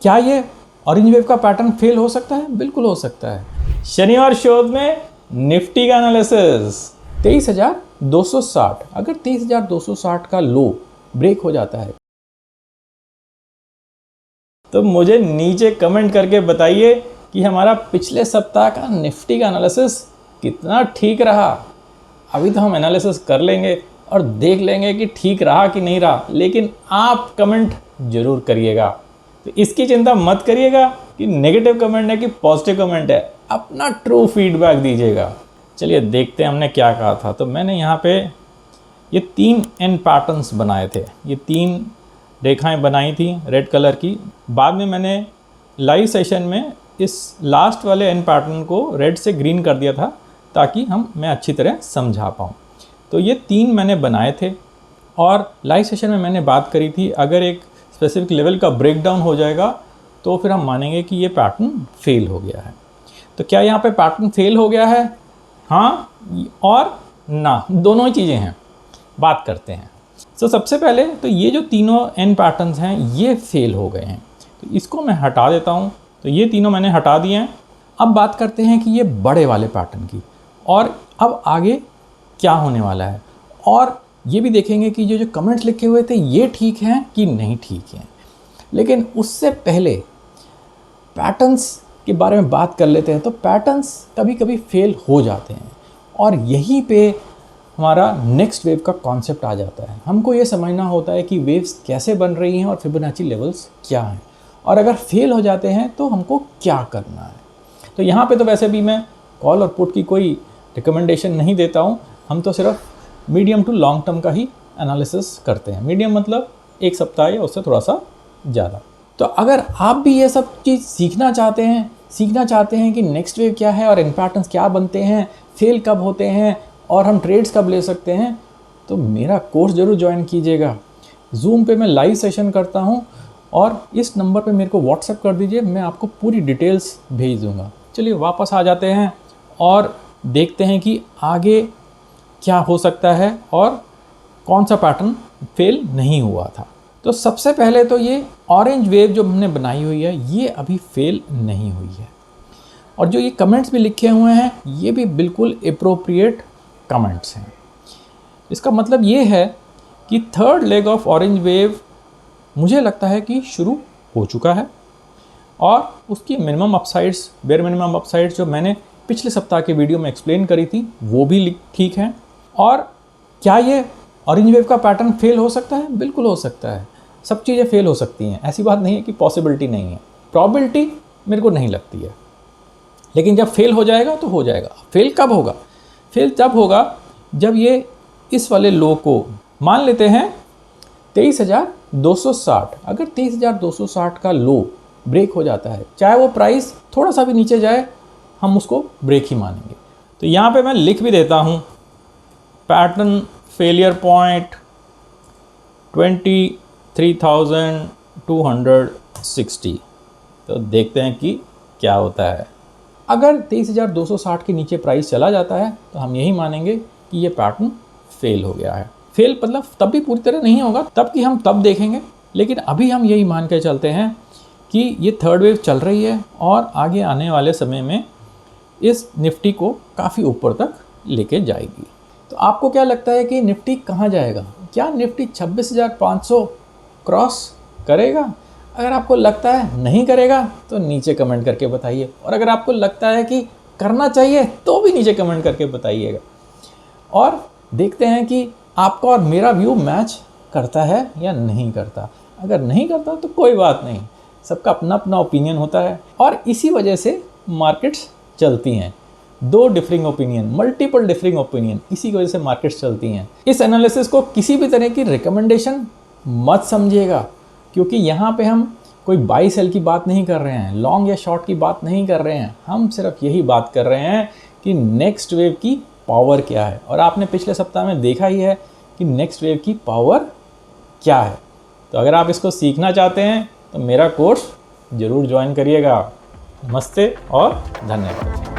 क्या ये orange wave का पैटर्न फेल हो सकता है? बिल्कुल हो सकता है। शनिवार शोध में निफ्टी का एनालिसिस 23,260, अगर 23,260 का लो ब्रेक हो जाता है तो मुझे नीचे कमेंट करके बताइए कि हमारा पिछले सप्ताह का निफ्टी का एनालिसिस कितना ठीक रहा। अभी तो हम एनालिसिस कर लेंगे और देख लेंगे कि ठीक रहा कि नहीं रहा, लेकिन आप कमेंट जरूर करिएगा। तो इसकी चिंता मत करिएगा कि नेगेटिव कमेंट है कि पॉजिटिव कमेंट है, अपना ट्रू फीडबैक दीजिएगा। चलिए देखते हैं हमने क्या कहा था। तो मैंने यहाँ पे ये 3 एन पैटर्न्स बनाए थे, ये 3 रेखाएं बनाई थी रेड कलर की। बाद में मैंने लाइव सेशन में इस लास्ट वाले एन पैटर्न को रेड से ग्रीन कर दिया था ताकि मैं अच्छी तरह समझा पाऊँ। तो ये 3 मैंने बनाए थे और लाइव सेशन में मैंने बात करी थी अगर एक स्पेसिफिक लेवल का ब्रेकडाउन हो जाएगा तो फिर हम मानेंगे कि ये पैटर्न फेल हो गया है। तो क्या यहाँ पे पैटर्न फेल हो गया है? हाँ और ना, दोनों ही चीज़ें हैं, बात करते हैं। तो सबसे पहले तो ये जो तीनों एन पैटर्न्स हैं ये फेल हो गए हैं, तो इसको मैं हटा देता हूँ। तो ये तीनों मैंने हटा दिए हैं। अब बात करते हैं कि ये बड़े वाले पैटर्न की, और अब आगे क्या होने वाला है, और ये भी देखेंगे कि जो कमेंट्स लिखे हुए थे ये ठीक हैं कि नहीं ठीक हैं। लेकिन उससे पहले पैटर्न्स के बारे में बात कर लेते हैं। तो पैटर्न्स कभी कभी फेल हो जाते हैं और यहीं पे हमारा नेक्स्ट वेव का कॉन्सेप्ट आ जाता है। हमको ये समझना होता है कि वेव्स कैसे बन रही हैं और फिबोनाची लेवल्स क्या हैं, और अगर फेल हो जाते हैं तो हमको क्या करना है। तो यहाँ पे तो वैसे भी मैं कॉल और पुट की कोई रिकमेंडेशन नहीं देता हूँ, हम तो सिर्फ मीडियम टू लॉन्ग टर्म का ही एनालिसिस करते हैं। मीडियम मतलब 1 सप्ताह या उससे थोड़ा सा ज़्यादा। तो अगर आप भी ये सब चीज़ सीखना चाहते हैं कि नेक्स्ट वेव क्या है और इन पैटर्न्स क्या बनते हैं, फेल कब होते हैं और हम ट्रेड्स कब ले सकते हैं, तो मेरा कोर्स ज़रूर ज्वाइन कीजिएगा। जूम पे मैं लाइव सेशन करता हूँ और इस नंबर पे मेरे को व्हाट्सएप कर दीजिए, मैं आपको पूरी डिटेल्स भेज दूँगा। चलिए वापस आ जाते हैं और देखते हैं कि आगे क्या हो सकता है और कौन सा पैटर्न फेल नहीं हुआ था। तो सबसे पहले तो ये ऑरेंज वेव जो हमने बनाई हुई है ये अभी फेल नहीं हुई है, और जो ये कमेंट्स भी लिखे हुए हैं ये भी बिल्कुल एप्रोप्रिएट कमेंट्स हैं। इसका मतलब ये है कि third leg of orange wave मुझे लगता है कि शुरू हो चुका है, और उसकी minimum upsides, bare minimum upsides जो मैंने पिछले सप्ताह के वीडियो में एक्सप्लेन करी थी वो भी ठीक हैं। और क्या ये ऑरेंज वेव का पैटर्न फेल हो सकता है? बिल्कुल हो सकता है। सब चीज़ें फेल हो सकती हैं, ऐसी बात नहीं है कि पॉसिबिलिटी नहीं है। प्रॉबिलिटी मेरे को नहीं लगती है, लेकिन जब फेल हो जाएगा तो हो जाएगा। फेल कब होगा? फेल तब होगा जब ये इस वाले लो को मान लेते हैं 23,260, अगर 23,260 का लो ब्रेक हो जाता है, चाहे वो प्राइस थोड़ा सा भी नीचे जाए, हम उसको ब्रेक ही मानेंगे। तो यहाँ पे मैं लिख भी देता हूँ पैटर्न फेलियर पॉइंट 23,260। तो देखते हैं कि क्या होता है। अगर 23,260 के नीचे प्राइस चला जाता है तो हम यही मानेंगे कि ये पैटर्न फेल हो गया है। फेल मतलब तब भी पूरी तरह नहीं होगा, तब कि हम तब देखेंगे, लेकिन अभी हम यही मान के चलते हैं कि ये थर्ड वेव चल रही है और आगे आने वाले समय में इस निफ्टी को काफ़ी ऊपर तक लेके जाएगी। तो आपको क्या लगता है कि निफ्टी कहाँ जाएगा? क्या निफ्टी 26,500 क्रॉस करेगा? अगर आपको लगता है नहीं करेगा तो नीचे कमेंट करके बताइए, और अगर आपको लगता है कि करना चाहिए तो भी नीचे कमेंट करके बताइएगा। और देखते हैं कि आपका और मेरा व्यू मैच करता है या नहीं करता। अगर नहीं करता तो कोई बात नहीं, सबका अपना अपना ओपिनियन होता है, और इसी वजह से मार्केट्स चलती हैं। 2 differing opinion, multiple differing opinion, इसी की वजह से मार्केट्स चलती हैं। इस एनालिसिस को किसी भी तरह की रिकमेंडेशन मत समझिएगा, क्योंकि यहाँ पे हम कोई बाई सेल की बात नहीं कर रहे हैं, लॉन्ग या शॉर्ट की बात नहीं कर रहे हैं। हम सिर्फ यही बात कर रहे हैं कि नेक्स्ट वेव की पावर क्या है, और आपने पिछले सप्ताह में देखा ही है कि नेक्स्ट वेव की पावर क्या है। तो अगर आप इसको सीखना चाहते हैं तो मेरा कोर्स ज़रूर ज्वाइन करिएगा। नमस्ते और धन्यवाद।